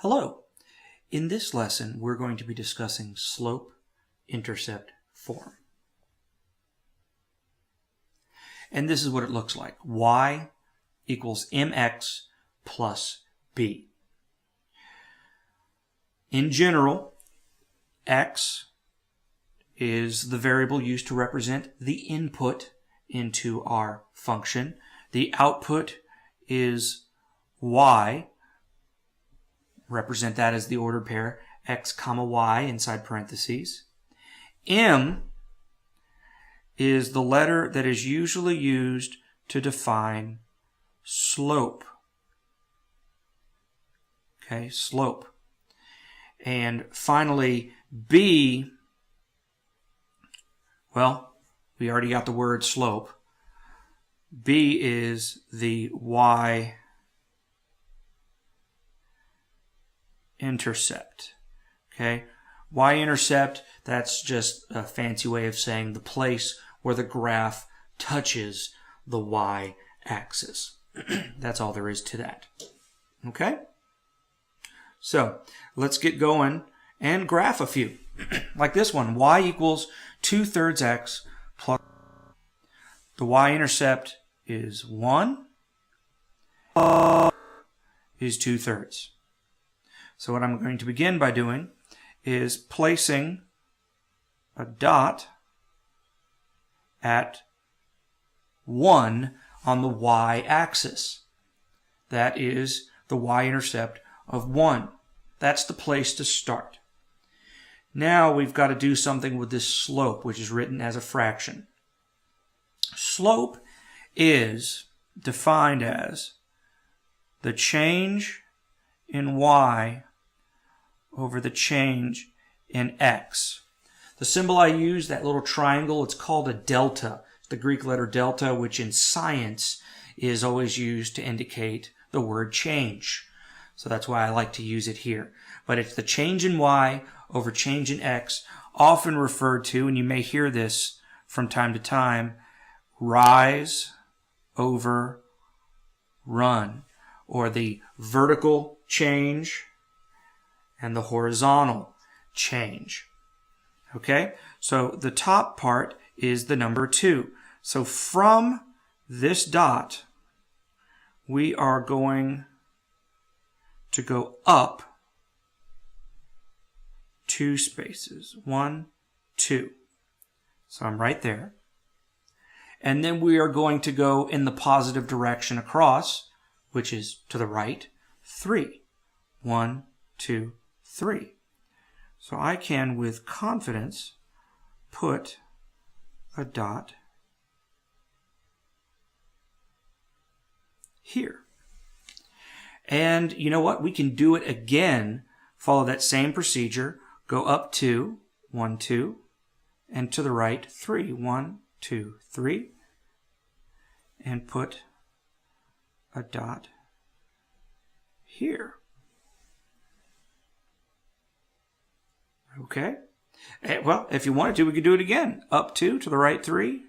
Hello. In this lesson, we're going to be discussing slope-intercept form. And this is what it looks like. Y equals mx plus b. In general, x is the variable used to represent the input into our function. The output is y. Represent that as the ordered pair x comma y inside parentheses. M is the letter that is usually used to define slope. Okay, slope. And finally, B, well, we already got the word slope. B is the y intercept. Okay, y-intercept, that's just a fancy way of saying the place where the graph touches the y-axis. That's all there is to that. Okay, so let's get going and graph a few. Like this one, y equals 2/3 x plus the y-intercept is 1 is 2/3. So what I'm going to begin by doing is placing a dot at 1 on the y-axis. That is the y-intercept of 1. That's the place to start. Now we've got to do something with this slope, which is written as a fraction. Slope is defined as the change in y over the change in x. The symbol I use, that little triangle, it's called a delta. It's the Greek letter delta, which in science is always used to indicate the word change. So that's why I like to use it here. But it's the change in y over change in x, often referred to, and you may hear this from time to time, rise over run, or the vertical change and the horizontal change. Okay, so the top part is the number 2. So from this dot, we are going to go up 2 spaces. 1, 2. So I'm right there. And then we are going to go in the positive direction across, which is to the right, 3. 1, 2, 3. So I can, with confidence, put a dot here. And you know what? We can do it again. Follow that same procedure. Go up 2, 1, 2, and to the right, 3. 1, 2, 3. And put a dot here. Okay. Well, if you wanted to, we could do it again. Up 2, to the right 3.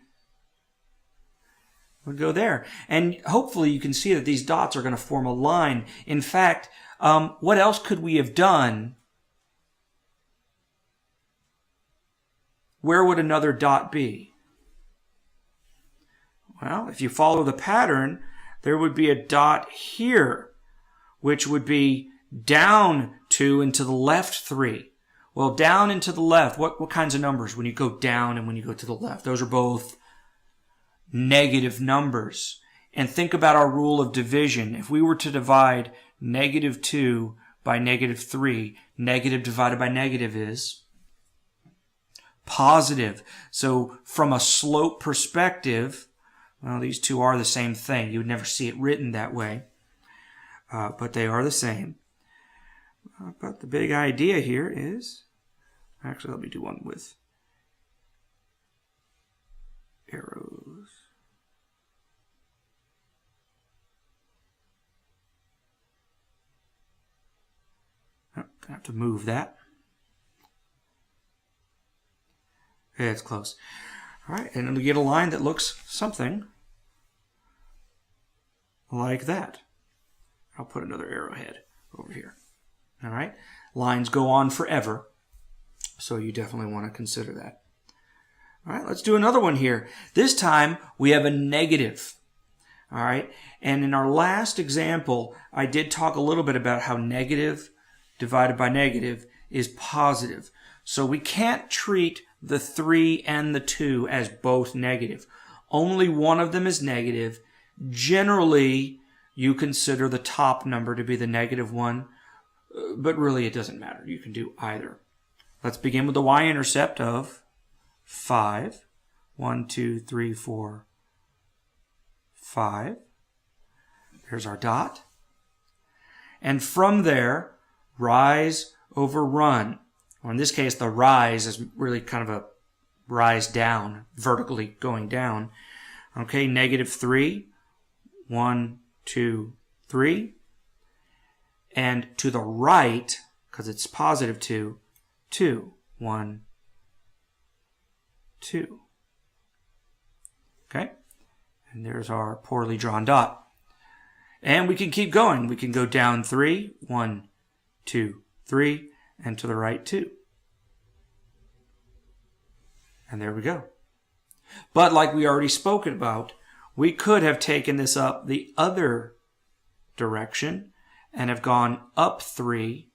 We'd go there. And hopefully you can see that these dots are going to form a line. In fact, what else could we have done? Where would another dot be? Well, if you follow the pattern, there would be a dot here, which would be down 2 and to the left 3. Well, down and to the left, what kinds of numbers when you go down and when you go to the left? Those are both negative numbers. And think about our rule of division. If we were to divide -2 by -3, negative divided by negative is positive. So from a slope perspective, well, these two are the same thing. You would never see it written that way, but they are the same. But the big idea here is, actually, let me do one with arrows. Oh, I have to move that. Yeah, it's close. All right, and then we get a line that looks something like that. I'll put another arrowhead over here. All right? Lines go on forever, so you definitely want to consider that. All right, let's do another one here. This time, we have a negative. All right, and in our last example, I did talk a little bit about how negative divided by negative is positive. So we can't treat the 3 and the 2 as both negative. Only one of them is negative. Generally, you consider the top number to be the negative one, but really it doesn't matter. You can do either. Let's begin with the y-intercept of 5. 1, 2, 3, 4, 5. There's our dot. And from there, rise over run. Or in this case, the rise is really kind of a rise down, vertically going down. Okay, negative 3. 1, 2, 3. And to the right, because it's positive 2, 2. 1, 2. Okay? And there's our poorly drawn dot. And we can keep going. We can go down 3. 1, 2, 3. And to the right 2. And there we go. But like we already spoken about, we could have taken this up the other direction and have gone up 3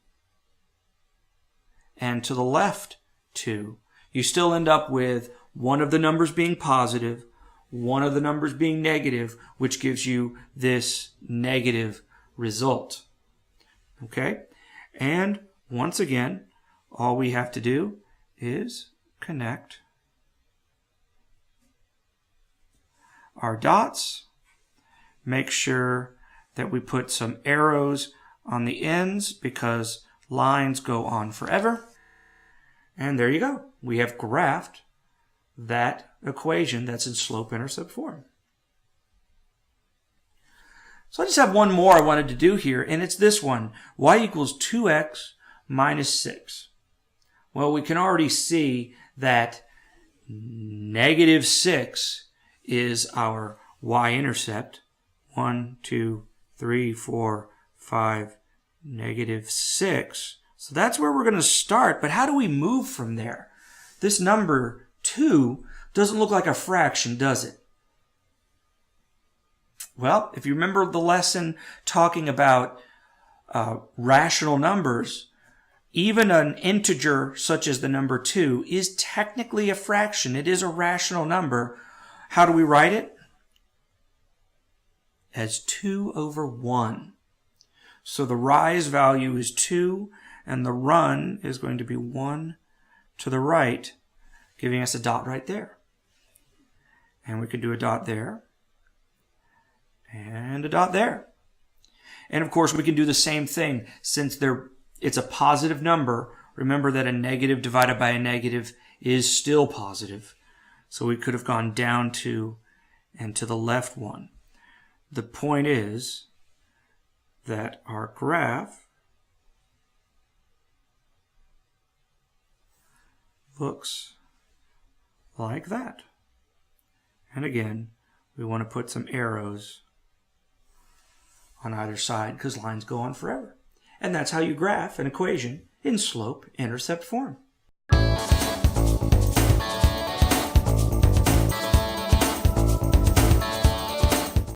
and to the left 2. You still end up with one of the numbers being positive, one of the numbers being negative, which gives you this negative result. Okay? And once again, all we have to do is connect our dots. Make sure that we put some arrows on the ends because lines go on forever. And there you go. We have graphed that equation that's in slope-intercept form. So I just have one more I wanted to do here, and it's this one. Y equals 2x minus 6. Well, we can already see that negative 6 is our y-intercept. 1, 2, 3, 4, 5, negative 6. So that's where we're going to start, but how do we move from there? This number 2 doesn't look like a fraction, does it? Well, if you remember the lesson talking about rational numbers, even an integer such as the number 2 is technically a fraction. It is a rational number. How do we write it? As 2 over 1. So the rise value is 2, and the run is going to be 1 to the right, giving us a dot right there. And we can do a dot there, and a dot there. And of course, we can do the same thing. Since it's a positive number, remember that a negative divided by a negative is still positive. So we could have gone down 2 and to the left 1. The point is that our graph looks like that. And again, we want to put some arrows on either side because lines go on forever. And that's how you graph an equation in slope-intercept form.